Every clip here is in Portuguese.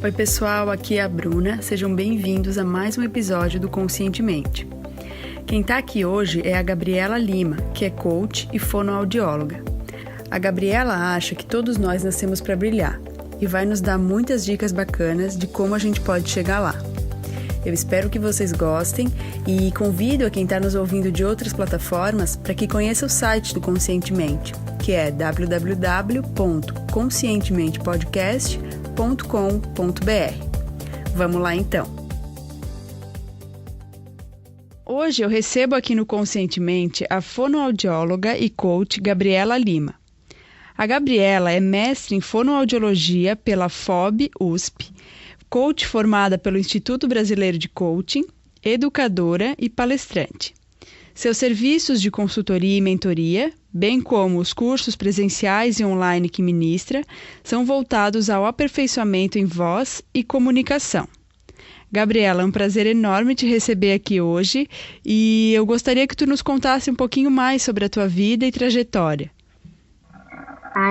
Oi pessoal, aqui é a Bruna, sejam bem-vindos a mais um episódio do Conscientemente. Quem está aqui hoje é a Gabriela Lima, que é coach e fonoaudióloga. A Gabriela acha que todos nós nascemos para brilhar e vai nos dar muitas dicas bacanas de como a gente pode chegar lá. Eu espero que vocês gostem e convido a quem está nos ouvindo de outras plataformas para que conheça o site do Conscientemente, que é www.conscientementepodcast.com.br. Vamos lá então! Hoje eu recebo aqui no Conscientemente a fonoaudióloga e coach Gabriela Lima. A Gabriela é mestre em fonoaudiologia pela FOB USP, coach formada pelo Instituto Brasileiro de Coaching, educadora e palestrante. Seus serviços de consultoria e mentoria, bem como os cursos presenciais e online que ministra, são voltados ao aperfeiçoamento em voz e comunicação. Gabriela, é um prazer enorme te receber aqui hoje e eu gostaria que tu nos contasse um pouquinho mais sobre a tua vida e trajetória.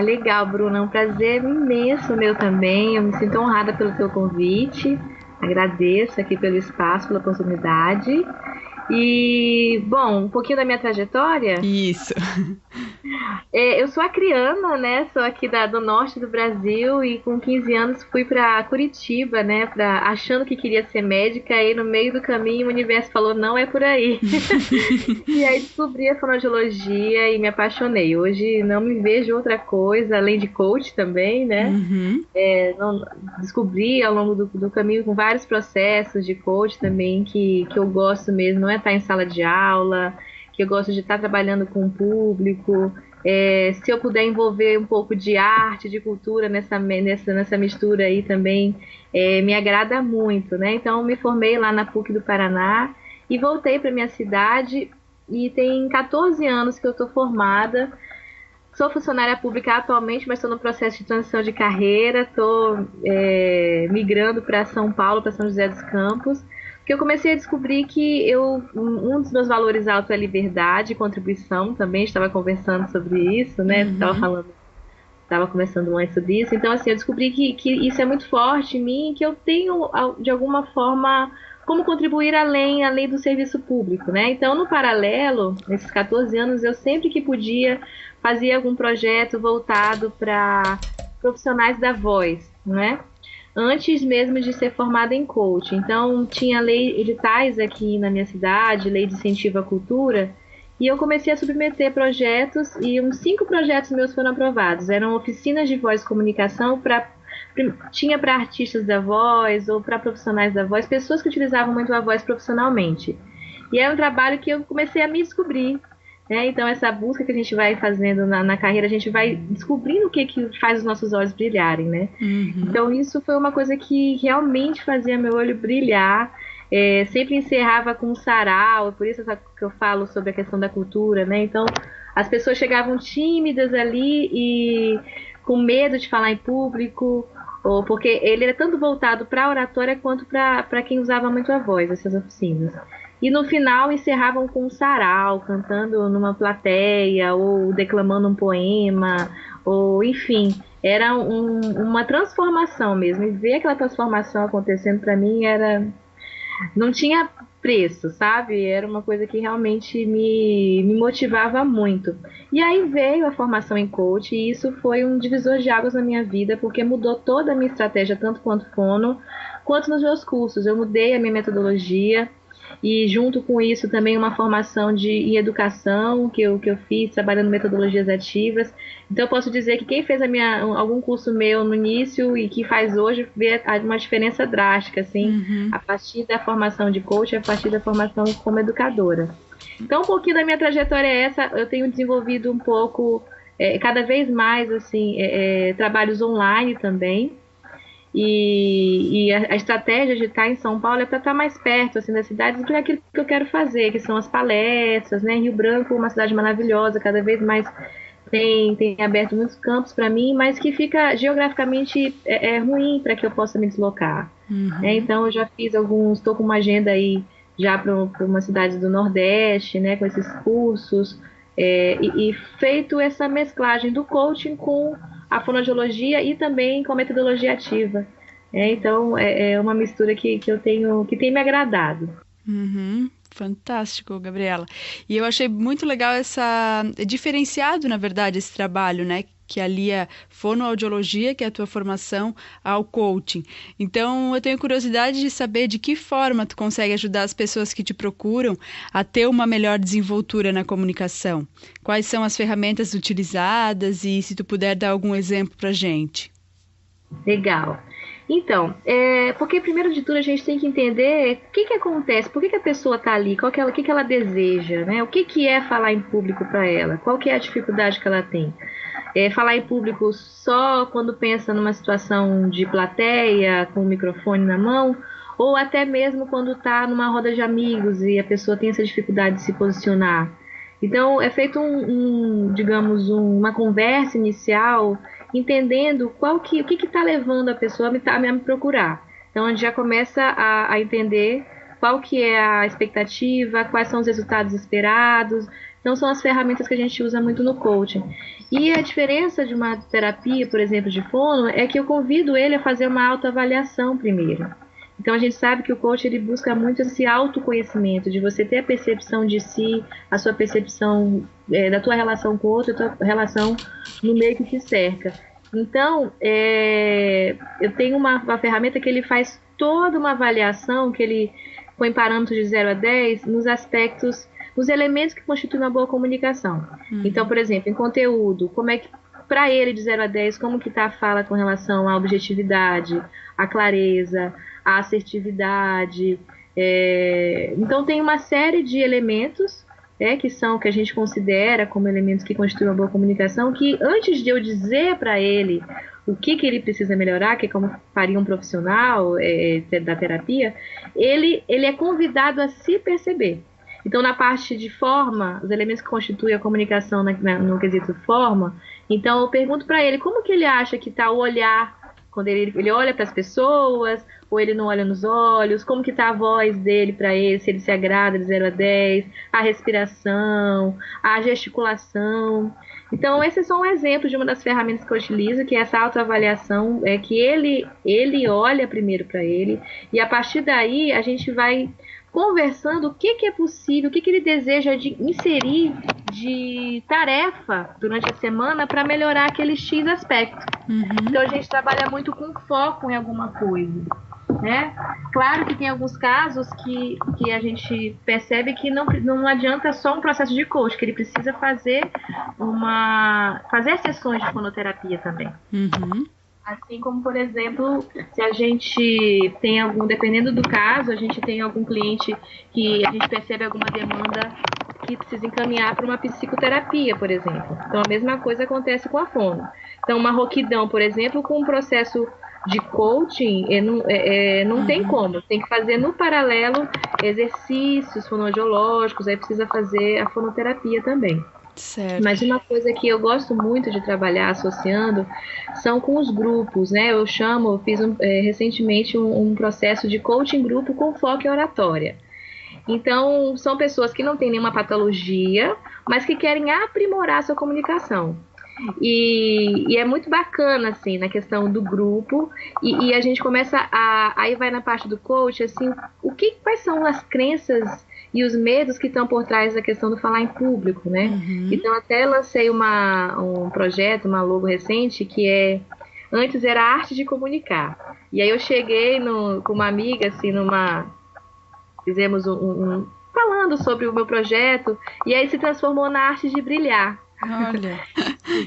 Legal, Bruna, é um prazer imenso meu também, eu me sinto honrada pelo teu convite, agradeço aqui pelo espaço, pela oportunidade. E, bom, um pouquinho da minha trajetória. Isso. Eu sou acriana, né? Sou aqui do norte do Brasil e com 15 anos fui para Curitiba, né? Achando que queria ser médica e no meio do caminho o universo falou, não é por aí. E aí descobri a fonoaudiologia e me apaixonei. Hoje não me vejo outra coisa, além de coach também, né? Uhum. Descobri ao longo do caminho com vários processos de coach também que eu gosto mesmo, não é estar em sala de aula, que eu gosto de estar trabalhando com o público, se eu puder envolver um pouco de arte, de cultura nessa mistura aí também, me agrada muito, né? Então me formei lá na PUC do Paraná e voltei para minha cidade e tem 14 anos que eu estou formada. Sou funcionária pública atualmente, mas estou no processo de transição de carreira, estou migrando para São Paulo, para São José dos Campos, porque eu comecei a descobrir que um dos meus valores altos é liberdade e contribuição, também estava conversando sobre isso, né? Estava conversando antes sobre isso, então assim, eu descobri que isso é muito forte em mim, que eu tenho, de alguma forma, como contribuir além do serviço público, né? Então, no paralelo, nesses 14 anos, eu sempre que podia fazia algum projeto voltado para profissionais da voz, né? Antes mesmo de ser formada em coaching. Então, tinha editais aqui na minha cidade, lei de incentivo à cultura, e eu comecei a submeter projetos, e uns 5 projetos meus foram aprovados. Eram oficinas de voz e comunicação tinha para artistas da voz ou para profissionais da voz, pessoas que utilizavam muito a voz profissionalmente. E é um trabalho que eu comecei a me descobrir. Então essa busca que a gente vai fazendo na carreira, a gente vai descobrindo o que faz os nossos olhos brilharem, né? Uhum. Então isso foi uma coisa que realmente fazia meu olho brilhar, sempre encerrava com um sarau, por isso que eu falo sobre a questão da cultura, né? Então as pessoas chegavam tímidas ali e com medo de falar em público, ou porque ele era tanto voltado para a oratória quanto para quem usava muito a voz, essas oficinas. E no final encerravam com um sarau, cantando numa plateia, ou declamando um poema, ou enfim, era uma transformação mesmo. E ver aquela transformação acontecendo para mim não tinha preço, sabe? Era uma coisa que realmente me motivava muito. E aí veio a formação em coach, e isso foi um divisor de águas na minha vida, porque mudou toda a minha estratégia, tanto quanto fono, quanto nos meus cursos. Eu mudei a minha metodologia, e junto com isso também uma formação em educação que eu fiz, trabalhando metodologias ativas. Então eu posso dizer que quem fez algum curso meu no início e que faz hoje, vê uma diferença drástica, assim, a partir da formação de coach, a partir da formação como educadora. Então um pouquinho da minha trajetória é essa, eu tenho desenvolvido um pouco, cada vez mais, assim, trabalhos online também. E a estratégia de estar em São Paulo é para estar mais perto assim, das cidades do que aquilo que eu quero fazer, que são as palestras, né? Rio Branco, uma cidade maravilhosa, cada vez mais tem aberto muitos campos para mim, mas que fica geograficamente ruim para que eu possa me deslocar. Então eu já fiz estou com uma agenda aí já para uma cidade do Nordeste, né? Com esses cursos, e feito essa mesclagem do coaching com a fonoaudiologia e também com a metodologia ativa, Então é uma mistura que eu tenho, que tem me agradado. Uhum, fantástico, Gabriela. E eu achei muito legal é diferenciado, na verdade, esse trabalho, né? Que alia fonoaudiologia, que é a tua formação, ao coaching. Então, eu tenho curiosidade de saber de que forma tu consegue ajudar as pessoas que te procuram a ter uma melhor desenvoltura na comunicação. Quais são as ferramentas utilizadas e se tu puder dar algum exemplo pra gente. Legal. Então, porque primeiro de tudo a gente tem que entender o que acontece, por que a pessoa está ali, o que ela deseja, né? O que é falar em público para ela, qual que é a dificuldade que ela tem. Falar em público só quando pensa numa situação de plateia, com o microfone na mão, ou até mesmo quando está numa roda de amigos e a pessoa tem essa dificuldade de se posicionar. Então, é feito digamos, uma conversa inicial, entendendo o que está levando a pessoa a me procurar. Então, a gente já começa a entender qual que é a expectativa, quais são os resultados esperados. Então, são as ferramentas que a gente usa muito no coaching. E a diferença de uma terapia, por exemplo, de fono, é que eu convido ele a fazer uma autoavaliação primeiro. Então a gente sabe que o coach ele busca muito esse autoconhecimento, de você ter a percepção de si, a sua percepção da tua relação com o outro, a tua relação no meio que te cerca. Então, eu tenho uma ferramenta que ele faz toda uma avaliação, que ele põe parâmetros de 0 a 10 nos aspectos, nos elementos que constituem uma boa comunicação. Então, por exemplo, em conteúdo, como é que, para ele, de 0 a 10, como que está a fala com relação à objetividade, à clareza, à assertividade. Então, tem uma série de elementos que a gente considera como elementos que constituem uma boa comunicação, que antes de eu dizer para ele o que ele precisa melhorar, que é como faria um profissional da terapia, ele é convidado a se perceber. Então, na parte de forma, os elementos que constituem a comunicação no quesito forma, então eu pergunto para ele como que ele acha que está o olhar, quando ele olha para as pessoas, ou ele não olha nos olhos, como que está a voz dele para ele, se ele se agrada de 0 a 10, a respiração, a gesticulação. Então, esses são exemplos de uma das ferramentas que eu utilizo, que é essa autoavaliação, que ele olha primeiro para ele, e a partir daí a gente vai conversando o que é possível, o que ele deseja de inserir de tarefa durante a semana para melhorar aquele X aspecto. Então a gente trabalha muito com foco em alguma coisa, né? Claro que tem alguns casos que a gente percebe que não adianta só um processo de coach, que ele precisa fazer sessões de fonoterapia também. Assim como, por exemplo, se a gente tem dependendo do caso, a gente tem algum cliente que a gente percebe alguma demanda que precisa encaminhar para uma psicoterapia, por exemplo. Então, a mesma coisa acontece com a fono. Então, uma rouquidão, por exemplo, com um processo de coaching, não tem como. Tem que fazer no paralelo exercícios fonoaudiológicos, aí precisa fazer a fonoterapia também. Certo. Mas uma coisa que eu gosto muito de trabalhar associando são com os grupos, né? Eu fiz recentemente um processo de coaching grupo com foco em oratória. Então, são pessoas que não têm nenhuma patologia, mas que querem aprimorar a sua comunicação. E é muito bacana, assim, na questão do grupo, e a gente começa aí vai na parte do coach, assim, quais são as crenças e os medos que estão por trás da questão do falar em público, né? Então, até lancei um projeto, uma logo recente, que antes era a arte de comunicar. E aí eu cheguei com uma amiga, assim, fizemos falando sobre o meu projeto, e aí se transformou na arte de brilhar. Olha,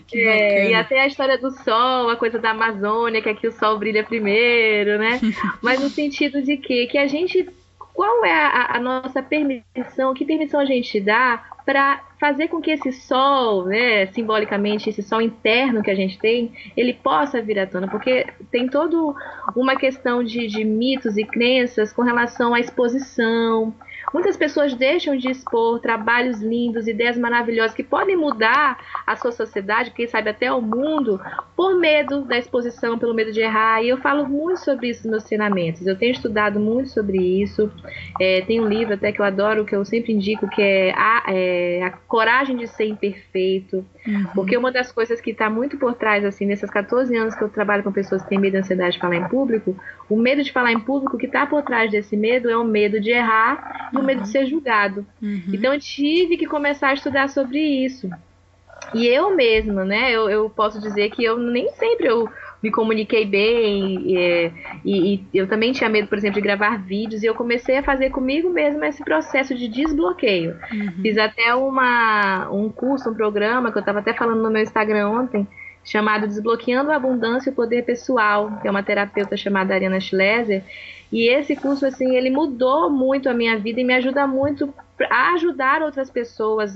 que bacana. E até a história do sol, a coisa da Amazônia, que aqui o sol brilha primeiro, né? Mas no sentido de que a gente... Qual é a nossa permissão, que permissão a gente dá para fazer com que esse sol, né, simbolicamente, esse sol interno que a gente tem, ele possa vir à tona? Porque tem toda uma questão de mitos e crenças com relação à exposição, Muitas pessoas deixam de expor trabalhos lindos, ideias maravilhosas que podem mudar a sua sociedade, quem sabe até o mundo, por medo da exposição, pelo medo de errar. E eu falo muito sobre isso nos meus treinamentos. Eu tenho estudado muito sobre isso. Tem um livro até que eu adoro, que eu sempre indico, que é A Coragem de Ser Imperfeito. Porque uma das coisas que está muito por trás, assim, nesses 14 anos que eu trabalho com pessoas que têm medo e ansiedade de falar em público, o medo de falar em público, que está por trás desse medo é o medo de errar e o medo de ser julgado. Então eu tive que começar a estudar sobre isso. E eu mesma, né, eu posso dizer que eu nem sempre eu me comuniquei bem, e eu também tinha medo, por exemplo, de gravar vídeos, e eu comecei a fazer comigo mesma esse processo de desbloqueio. Fiz até um curso, um programa, que eu estava até falando no meu Instagram ontem, chamado Desbloqueando a Abundância e o Poder Pessoal, que é uma terapeuta chamada Ariana Schleser. E esse curso, assim, ele mudou muito a minha vida e me ajuda muito a ajudar outras pessoas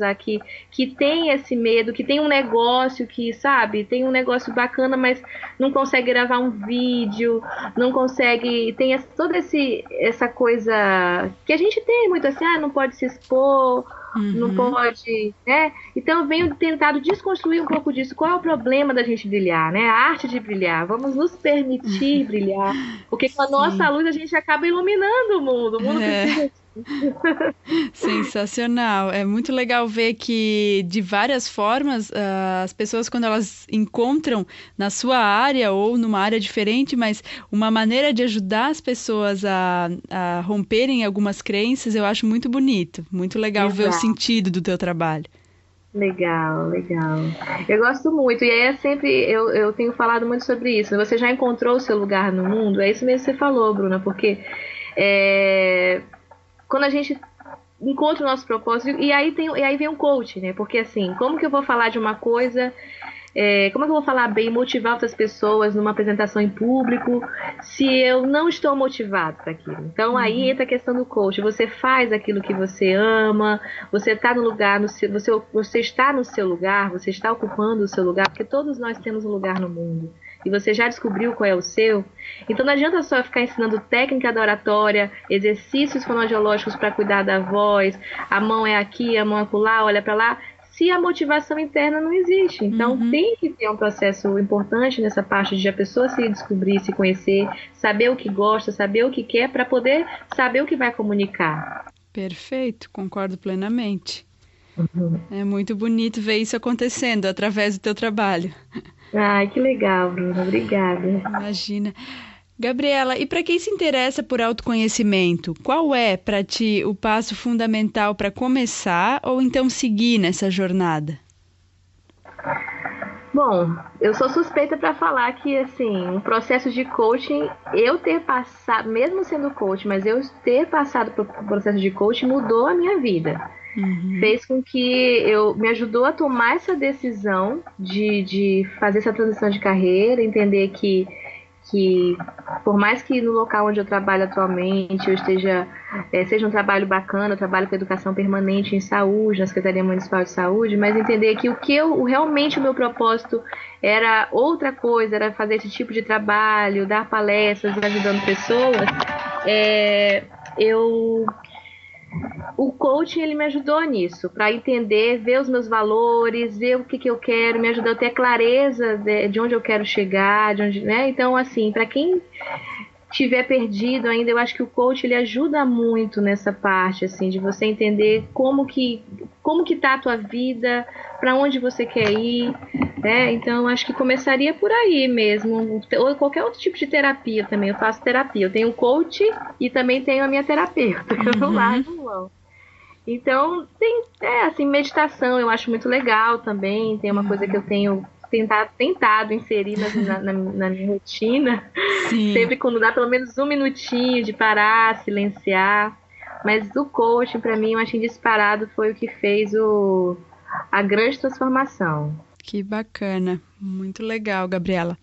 que têm esse medo, que tem um negócio que, sabe, tem um negócio bacana, mas não consegue gravar um vídeo, não consegue, tem toda essa coisa que a gente tem muito assim, não pode se expor, não pode, né? Então eu venho tentado desconstruir um pouco disso. Qual é o problema da gente brilhar, né? A arte de brilhar. Vamos nos permitir brilhar, porque com a nossa luz a gente acaba iluminando o mundo. O mundo precisa. Sensacional. É muito legal ver que, de várias formas, as pessoas, quando elas encontram na sua área ou numa área diferente, mas uma maneira de ajudar as pessoas a romperem algumas crenças, eu acho muito bonito. Muito legal ver o sentido do teu trabalho. Legal, legal. Eu gosto muito. E aí eu tenho falado muito sobre isso. Você já encontrou o seu lugar no mundo? É isso mesmo que você falou, Bruna, porque quando a gente encontra o nosso propósito, e aí vem o coach, né? Porque assim, como que eu vou falar de uma coisa, como é que eu vou falar bem, motivar outras pessoas numa apresentação em público, se eu não estou motivado para aquilo? Então aí entra a questão do coach. Você faz aquilo que você ama, você está no lugar, você está no seu lugar, você está ocupando o seu lugar, porque todos nós temos um lugar no mundo. E você já descobriu qual é o seu, então não adianta só ficar ensinando técnica da oratória, exercícios fonoaudiológicos para cuidar da voz, a mão é aqui, a mão é acolá, olha para lá, se a motivação interna não existe. Então tem que ter um processo importante nessa parte de a pessoa se descobrir, se conhecer, saber o que gosta, saber o que quer, para poder saber o que vai comunicar. Perfeito, concordo plenamente. É muito bonito ver isso acontecendo através do teu trabalho. Ai, que legal, Bruna. Obrigada. Imagina. Gabriela, e para quem se interessa por autoconhecimento, qual é para ti o passo fundamental para começar ou então seguir nessa jornada? Bom, eu sou suspeita para falar que, assim, um processo de coaching, eu ter passado, mesmo sendo coach, mas eu ter passado por um processo de coaching mudou a minha vida. Fez com que me ajudou a tomar essa decisão de fazer essa transição de carreira, entender que por mais que no local onde eu trabalho atualmente eu seja um trabalho bacana, eu trabalho com educação permanente em saúde, na Secretaria Municipal de Saúde, mas entender que realmente o meu propósito era outra coisa, era fazer esse tipo de trabalho, dar palestras, ajudando pessoas, o coaching, ele me ajudou nisso, para entender, ver os meus valores, ver o que eu quero, me ajudou a ter clareza de onde eu quero chegar, né? Então, assim, para quem tiver perdido ainda, eu acho que o coach, ele ajuda muito nessa parte, assim, de você entender como que tá a tua vida, para onde você quer ir, né? Então, acho que começaria por aí mesmo, ou qualquer outro tipo de terapia também. Eu faço terapia, eu tenho coach e também tenho a minha terapeuta, que eu não largo mão. Então, assim, meditação eu acho muito legal também, tem uma coisa que eu tenho tentado inserir na minha rotina. Sim. Sempre quando dá pelo menos um minutinho de parar, silenciar. Mas o coaching, para mim, eu acho que disparado foi o que fez a grande transformação. Que bacana, muito legal, Gabriela.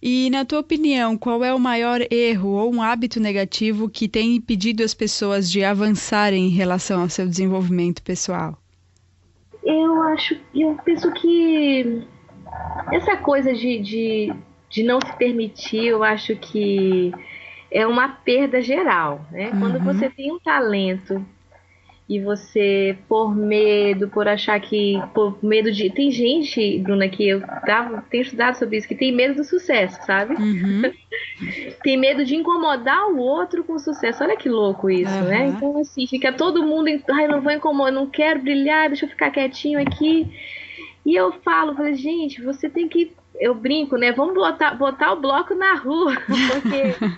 E na tua opinião, qual é o maior erro ou um hábito negativo que tem impedido as pessoas de avançarem em relação ao seu desenvolvimento pessoal? Eu penso que essa coisa de não se permitir, eu acho que é uma perda geral, né? Quando você tem um talento e você, por medo, por achar que, por medo de. Tem gente, Bruna, que tenho estudado sobre isso, que tem medo do sucesso, sabe? Uhum. Tem medo de incomodar o outro com o sucesso. Olha que louco isso, né? Aham. Então, assim, fica todo mundo. Ai, não vou incomodar, não quero brilhar, deixa eu ficar quietinho aqui. E eu falei, gente, você tem que. Eu brinco, né? Vamos botar o bloco na rua, porque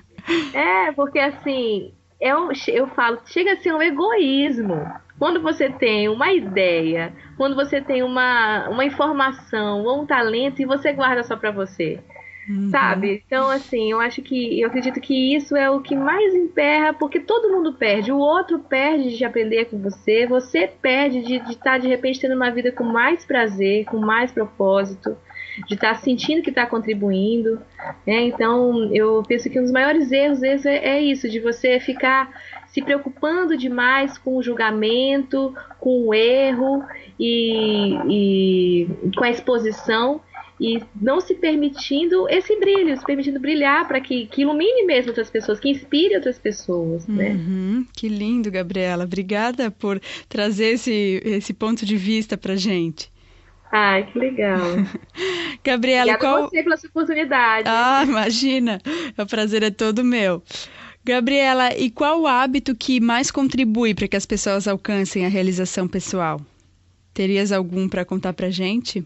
porque assim, eu falo, chega a ser um egoísmo. Quando você tem uma ideia, quando você tem uma informação ou um talento e você guarda só pra você, Uhum. sabe? Então, assim, eu acredito que isso é o que mais emperra, porque todo mundo perde. O outro perde de aprender com você perde de estar de repente tendo uma vida com mais prazer, com mais propósito, de estar sentindo que está contribuindo, né? Então, eu penso que um dos maiores erros é isso, de você ficar se preocupando demais com o julgamento, com o erro e com a exposição e não se permitindo esse brilho, se permitindo brilhar para que ilumine mesmo outras pessoas, que inspire outras pessoas, né? Uhum. Que lindo, Gabriela. Obrigada por trazer esse ponto de vista pra gente. Ai, que legal. Gabriela, Obrigada a qual. você pela sua oportunidade. Ah, imagina! O prazer é todo meu. Gabriela, e qual o hábito que mais contribui para que as pessoas alcancem a realização pessoal? Terias algum para contar pra gente?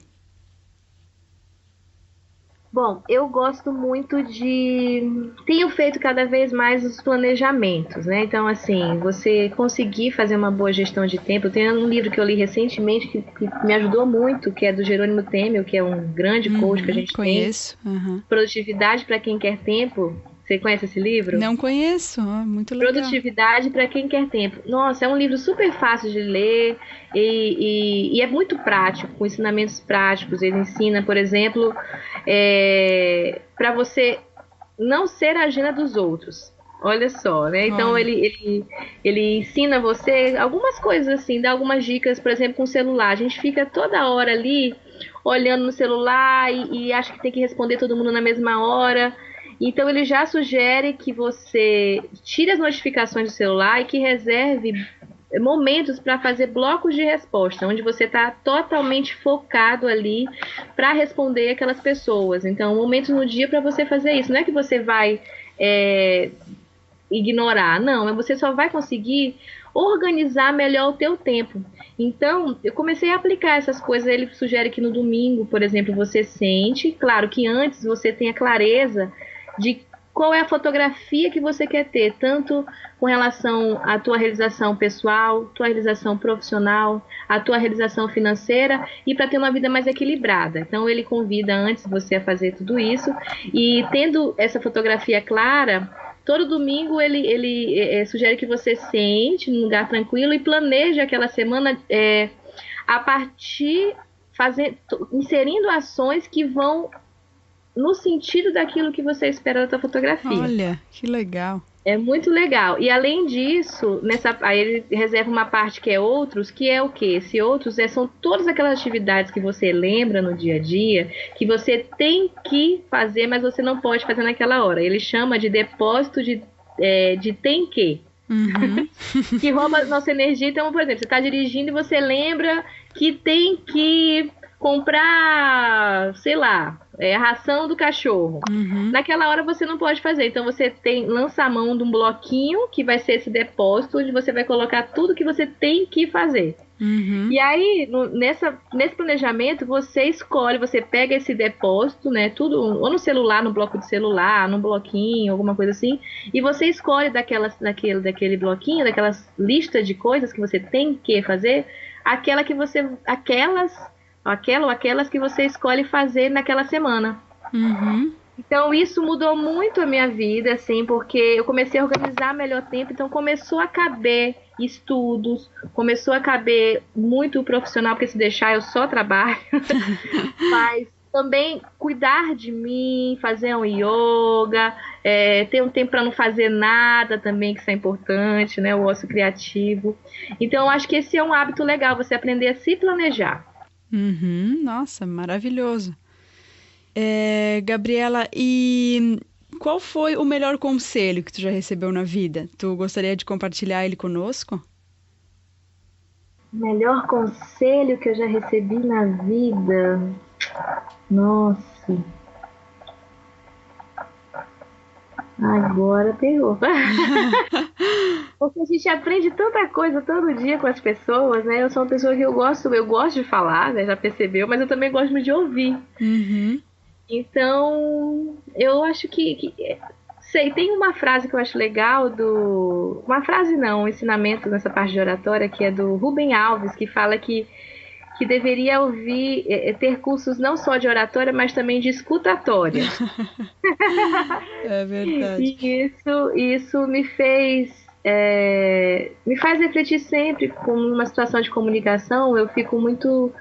Bom, eu gosto muito de. Tenho feito cada vez mais os planejamentos, né? Então, assim, você conseguir fazer uma boa gestão de tempo. Tem um livro que eu li recentemente que me ajudou muito, que é do Jerônimo Temel, que é um grande coach que a Uhum, gente tem. conheço. Uhum. Produtividade para quem quer tempo. Você conhece esse livro? Não conheço, muito legal. Produtividade para quem quer tempo. Nossa, é um livro super fácil de ler e é muito prático, com ensinamentos práticos. Ele ensina, por exemplo, para você não ser a agenda dos outros. Olha só, né? Então Olha. ele ensina você algumas coisas assim, dá algumas dicas, por exemplo, com o celular. A gente fica toda hora ali olhando no celular e acha que tem que responder todo mundo na mesma hora. Então ele já sugere que você tire as notificações do celular e que reserve momentos para fazer blocos de resposta, onde você está totalmente focado ali para responder aquelas pessoas. Então, momentos no dia para você fazer isso. Não é que você vai ignorar, não, mas você só vai conseguir organizar melhor o teu tempo. Então, eu comecei a aplicar essas coisas. Ele sugere que no domingo, por exemplo, você sente, claro que antes você tenha clareza de qual é a fotografia que você quer ter, tanto com relação à tua realização pessoal, tua realização profissional, a tua realização financeira e para ter uma vida mais equilibrada. Então ele convida antes você a fazer tudo isso e tendo essa fotografia clara, todo domingo ele sugere que você sente num lugar tranquilo e planeje aquela semana a partir inserindo ações que vão no sentido daquilo que você espera da tua fotografia. Olha, que legal. É muito legal. E além disso, aí ele reserva uma parte que é outros, que é o quê? Esse outros são todas aquelas atividades que você lembra no dia a dia, que você tem que fazer, mas você não pode fazer naquela hora. Ele chama de depósito de tem que. Uhum. Que rouba nossa energia. Então, por exemplo, você está dirigindo e você lembra que tem que comprar, sei lá, a ração do cachorro. Uhum. Naquela hora você não pode fazer. Então você lança a mão de um bloquinho que vai ser esse depósito, onde você vai colocar tudo que você tem que fazer. Uhum. E aí, nesse planejamento, você escolhe, você pega esse depósito, né? Tudo, ou no celular, no bloco de celular, num bloquinho, alguma coisa assim, e você escolhe daquele bloquinho, daquelas listas de coisas que você tem que fazer, aquela ou aquelas que você escolhe fazer naquela semana. Uhum. Então, isso mudou muito a minha vida, assim, porque eu comecei a organizar melhor tempo, então começou a caber estudos, começou a caber muito profissional, porque se deixar eu só trabalho, mas também cuidar de mim, fazer um yoga, ter um tempo para não fazer nada também, que isso é importante, né? O ócio criativo. Então, eu acho que esse é um hábito legal, você aprender a se planejar. Uhum. Nossa, maravilhoso. Gabriela, e qual foi o melhor conselho que tu já recebeu na vida? Tu gostaria de compartilhar ele conosco? Melhor conselho que eu já recebi na vida. Nossa, agora pegou. Porque a gente aprende tanta coisa todo dia com as pessoas, né? Eu sou uma pessoa que eu gosto de falar, né? Já percebeu, mas eu também gosto muito de ouvir. Uhum. Então, eu acho sei, tem uma frase que eu acho legal uma frase não, um ensinamento nessa parte de oratória que é do Rubem Alves, que fala que deveria ouvir, ter cursos não só de oratória, mas também de escutatória. É verdade. E isso me faz refletir sempre com uma situação de comunicação. Eu fico muito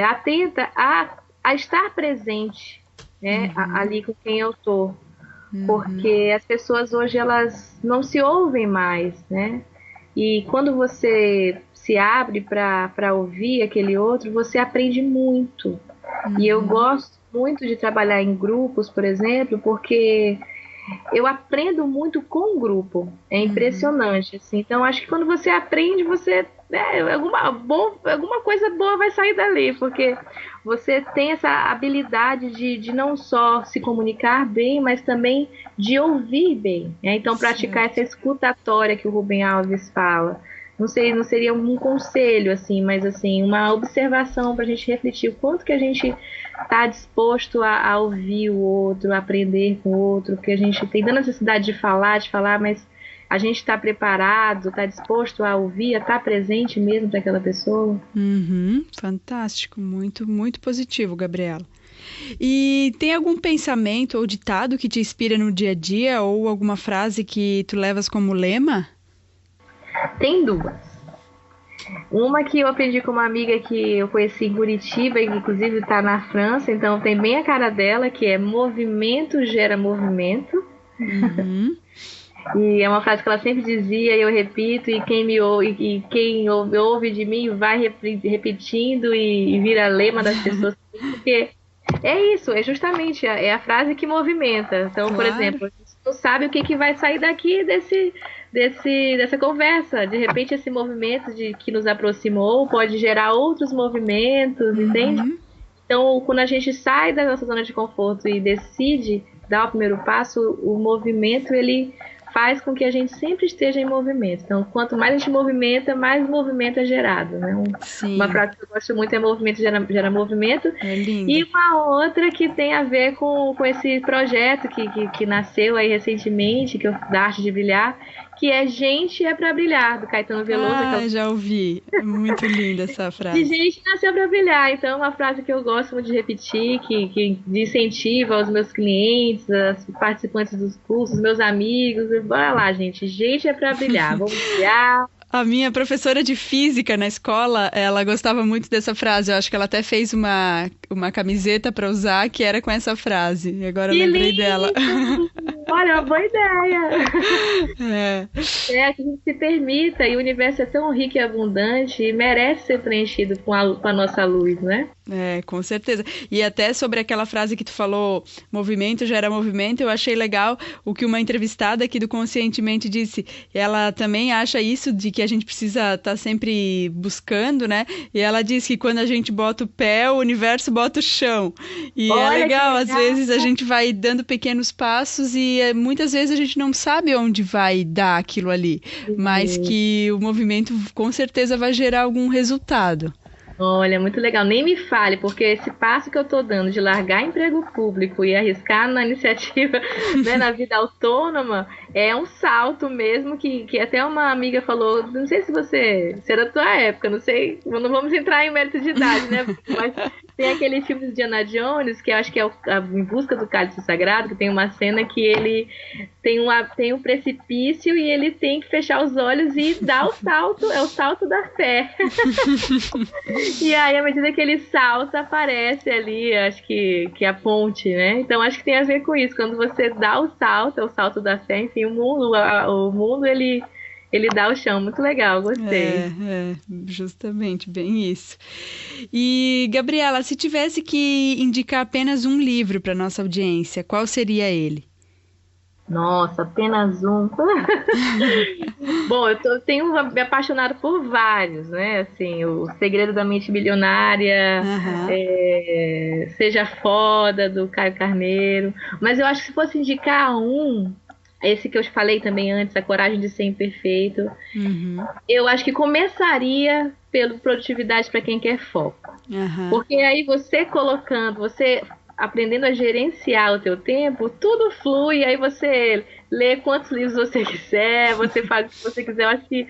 atenta a estar presente, né, Uhum. ali com quem eu tô, Uhum. porque as pessoas hoje elas não se ouvem mais, né? E quando você se abre para ouvir aquele outro, você aprende muito. E eu Uhum. gosto muito de trabalhar em grupos, por exemplo, porque eu aprendo muito com o grupo. É Uhum. impressionante, assim. Então, acho que quando você aprende, alguma coisa boa vai sair dali, porque você tem essa habilidade de não só se comunicar bem, mas também de ouvir bem, né? Então, praticar essa Certo. escutatória que o Rubem Alves fala. Não sei, não seria um conselho, assim, mas assim, uma observação para a gente refletir o quanto que a gente está disposto a ouvir o outro, a aprender com o outro, porque a gente tem tanta necessidade de falar, mas a gente está preparado, está disposto a ouvir, a estar presente mesmo para aquela pessoa. Uhum. Fantástico, muito, muito positivo, Gabriela. E tem algum pensamento ou ditado que te inspira no dia a dia ou alguma frase que tu levas como lema? Tem duas. Uma que eu aprendi com uma amiga que eu conheci em Curitiba, e que inclusive está na França, então tem bem a cara dela, que é movimento gera movimento. Uhum. E é uma frase que ela sempre dizia, e eu repito, e quem ouve de mim vai repetindo e vira lema das pessoas, porque é isso, é justamente a frase que movimenta. Então, por Claro. exemplo, a gente não sabe o que vai sair daqui dessa conversa. De repente, esse movimento que nos aproximou pode gerar outros movimentos, entende? Uhum. Então, quando a gente sai da nossa zona de conforto e decide dar o primeiro passo, o movimento ele faz com que a gente sempre esteja em movimento. Então, quanto mais a gente movimenta, mais movimento é gerado, né? Uma Sim, frase que eu gosto muito é movimento gera movimento. é E linda. uma outra que tem a ver com esse projeto que nasceu aí recentemente, da Arte de Brilhar, que é Gente é para Brilhar, do Caetano Veloso, Ah, aquela já ouvi. É muito linda essa de frase. gente nasceu para brilhar. Então, é uma frase que eu gosto muito de repetir, que incentiva aos meus clientes, aos participantes dos cursos, meus amigos. Bora lá, gente. Gente é para brilhar. Vamos brilhar. A minha professora de física na escola, ela gostava muito dessa frase. Eu acho que ela até fez uma camiseta para usar que era com essa frase. E agora eu Que lembrei dela. lindo! Olha, uma boa ideia. É. É, que a gente se permita, e o universo é tão rico e abundante e merece ser preenchido com a nossa luz, né? É, com certeza. E até sobre aquela frase que tu falou, movimento gera movimento, eu achei legal o que uma entrevistada aqui do Conscientemente disse. Ela também acha isso de que a gente precisa estar sempre buscando, né? E ela diz que quando a gente bota o pé, o universo bota o chão. E é Olha que legal, às legal. vezes a gente vai dando pequenos passos e muitas vezes a gente não sabe onde vai dar aquilo ali, mas que o movimento com certeza vai gerar algum resultado. Olha, muito legal. Nem me fale, porque esse passo que eu estou dando de largar emprego público e arriscar na iniciativa, né, na vida autônoma, é um salto mesmo que até uma amiga falou, não sei se é da tua época, não sei, não vamos entrar em mérito de idade, né? Mas tem aquele filme de Indiana Jones, que eu acho que é Em Busca do Cálice Sagrado, que tem uma cena que ele tem um precipício e ele tem que fechar os olhos e dar o salto, é o salto da fé. E aí, à medida que ele salta, aparece ali, acho que a ponte, né? Então, acho que tem a ver com isso. Quando você dá o salto, é o salto da fé, enfim, o mundo ele dá o chão. Muito legal, gostei. Justamente, bem isso. E, Gabriela, se tivesse que indicar apenas um livro para nossa audiência, qual seria ele? Nossa, apenas um. Bom, tenho me apaixonado por vários, né? Assim, O Segredo da Mente Bilionária, Aham. Seja Foda, do Caio Carneiro. Mas eu acho que se fosse indicar um, esse que eu te falei também antes, A Coragem de Ser Imperfeito, Uhum. eu acho que começaria pelo Produtividade para Quem Quer Foco. Aham. Porque aí você aprendendo a gerenciar o teu tempo, tudo flui, aí você lê quantos livros você quiser, você faz o que você quiser. Eu acho que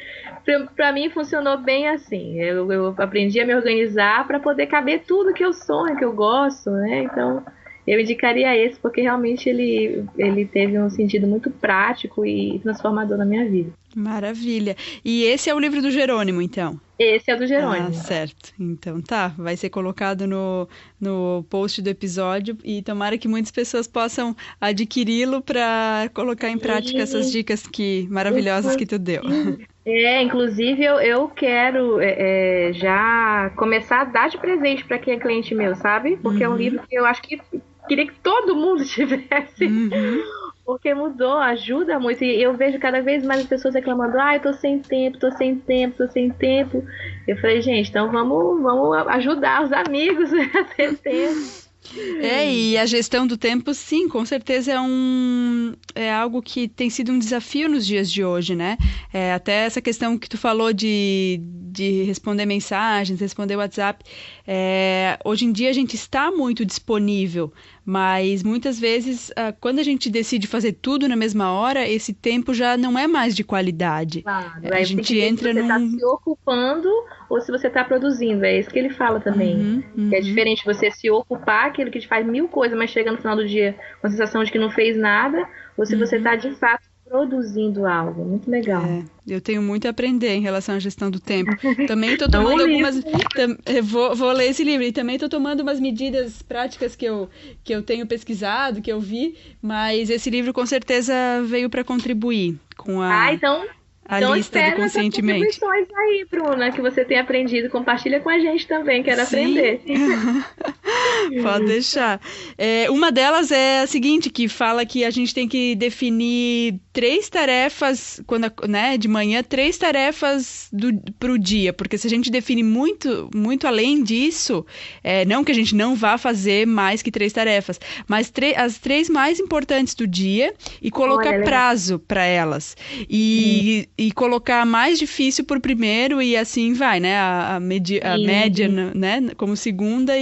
para mim funcionou bem assim. Eu aprendi a me organizar para poder caber tudo que eu sonho, que eu gosto, né? Então, eu indicaria esse porque realmente ele teve um sentido muito prático e transformador na minha vida. Maravilha. E esse é o livro do Jerônimo, então? Esse é do Ah, Jerônimo. certo. Então tá, vai ser colocado no post do episódio e tomara que muitas pessoas possam adquiri-lo para colocar em prática essas E, dicas que maravilhosas que tu deu. inclusive eu quero já começar a dar de presente para quem é cliente meu, sabe? Porque é um Uhum, livro que eu acho que queria que todo mundo tivesse, uhum. porque mudou, ajuda muito. E eu vejo cada vez mais as pessoas reclamando: eu tô sem tempo, tô sem tempo, tô sem tempo. Eu falei, gente, então vamos ajudar os amigos a ter tempo. E a gestão do tempo, sim, com certeza é algo que tem sido um desafio nos dias de hoje, né? Até essa questão que tu falou de responder mensagens, responder WhatsApp. Hoje em dia a gente está muito disponível, mas muitas vezes, quando a gente decide fazer tudo na mesma hora, esse tempo já não é mais de qualidade. Claro, A aí tem que gente ver se entra você está num. se ocupando ou se você está produzindo. É isso que ele fala também. Uhum, Que é uhum, diferente você se ocupar, aquele que te faz mil coisas, mas chega no final do dia com a sensação de que não fez nada, ou se você uhum. está de fato produzindo algo. Muito legal. Eu tenho muito a aprender em relação à gestão do tempo. Também estou Então, o tomando livro. algumas. Vou ler esse livro. E também estou tomando umas medidas práticas que eu tenho pesquisado, que eu vi, mas esse livro com certeza veio para contribuir com Ah, a então lista do espero essas Conscientemente. contribuições aí, Bruna, que você tem aprendido. Compartilha com a gente também, quero Sim, aprender. pode deixar. Uma delas é a seguinte, que fala que a gente tem que definir três tarefas, né, de manhã, três tarefas para o dia, porque se a gente define muito, muito além disso, não que a gente não vá fazer mais que três tarefas, mas as três mais importantes do dia e colocar Olha, legal. prazo para elas. E colocar a mais difícil por primeiro e assim vai, né? A média, Sim. né? Como segunda,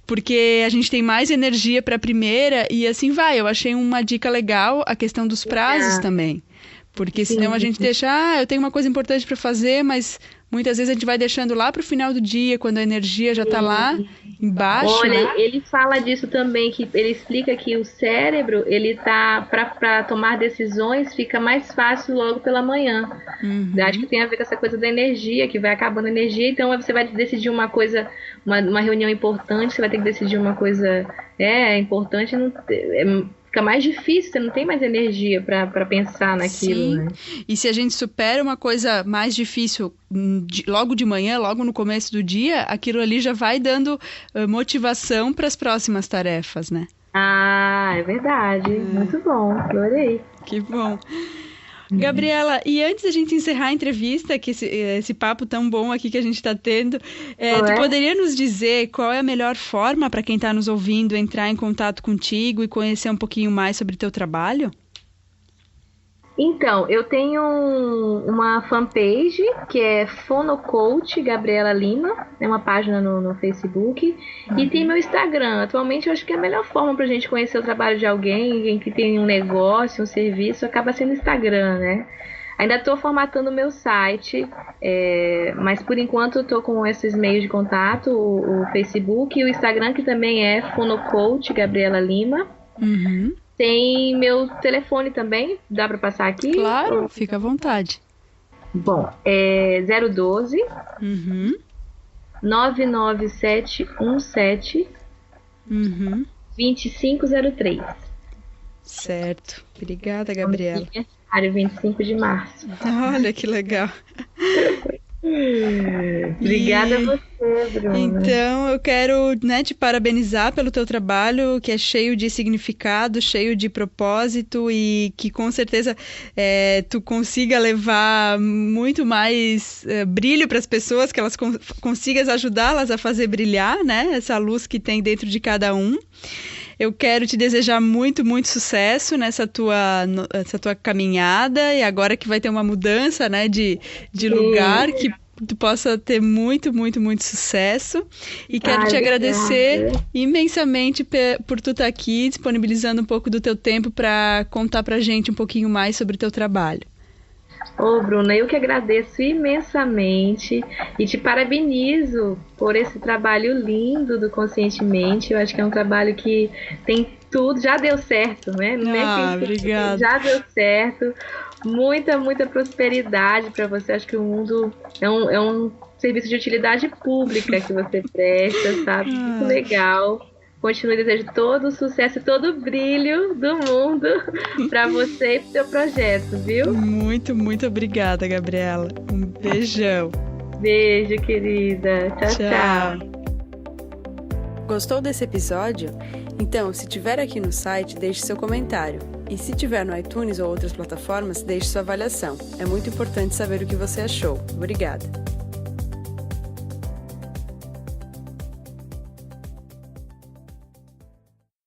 porque a gente tem mais energia para a primeira e assim vai. Eu achei uma dica legal a questão dos prazos Ah, também. Porque senão a sim. gente deixa, eu tenho uma coisa importante para fazer, mas muitas vezes a gente vai deixando lá para o final do dia, quando a energia já está lá embaixo, Olha, né? ele fala disso também, que ele explica que o cérebro, ele tá para tomar decisões, fica mais fácil logo pela manhã. Eu acho que Uhum. tem a ver com essa coisa da energia, que vai acabando a energia, então aí você vai decidir uma coisa, uma reunião importante, você vai ter que decidir uma coisa importante, não, fica mais difícil, você não tem mais energia para pensar naquilo, Sim, né? e se a gente supera uma coisa mais difícil logo de manhã, logo no começo do dia, aquilo ali já vai dando motivação para as próximas tarefas, né? Ah, é verdade. Muito bom, adorei. Que bom. Gabriela, e antes da gente encerrar a entrevista, que esse papo tão bom aqui que a gente está tendo, Não tu é? poderia nos dizer qual é a melhor forma para quem está nos ouvindo entrar em contato contigo e conhecer um pouquinho mais sobre teu trabalho? Então, eu tenho uma fanpage que é Fonocoach Gabriela Lima, é uma página no Facebook, e tem meu Instagram. Atualmente, eu acho que é a melhor forma para a gente conhecer o trabalho de alguém que tem um negócio, um serviço, acaba sendo o Instagram, né? Ainda estou formatando o meu site, mas por enquanto estou com esses meios de contato, o Facebook e o Instagram, que também é Fonocoach Gabriela Lima. Uhum. Tem meu telefone também, dá para passar aqui? Claro, fica à vontade. Bom, é 012 Uhum. 99717 Uhum. 2503. Certo. Obrigada, Vamos de Gabriela. aniversário, 25 de março. Olha que legal. Obrigada a você, Bruna. Então, eu quero, né, te parabenizar pelo teu trabalho, que é cheio de significado, cheio de propósito e que com certeza tu consiga levar muito mais brilho para as pessoas, que elas consigas ajudá-las a fazer brilhar, né, essa luz que tem dentro de cada um. Eu quero te desejar muito, muito sucesso nessa tua caminhada e agora que vai ter uma mudança, né, de lugar, que tu possa ter muito, muito, muito sucesso. E quero te agradecer imensamente por tu estar aqui, disponibilizando um pouco do teu tempo para contar pra gente um pouquinho mais sobre o teu trabalho. Ô, Bruna, eu que agradeço imensamente e te parabenizo por esse trabalho lindo do Conscientemente. Eu acho que é um trabalho que tem tudo, já deu certo, né? Obrigada. Já deu certo. Muita, muita prosperidade para você. Acho que o mundo é um serviço de utilidade pública que você presta, sabe? Muito legal. Continue, desejo todo o sucesso e todo o brilho do mundo para você e pro seu projeto, viu? Muito, muito obrigada, Gabriela. Um beijão. Beijo, querida. Tchau. Gostou desse episódio? Então, se tiver aqui no site, deixe seu comentário. E se tiver no iTunes ou outras plataformas, deixe sua avaliação. É muito importante saber o que você achou. Obrigada.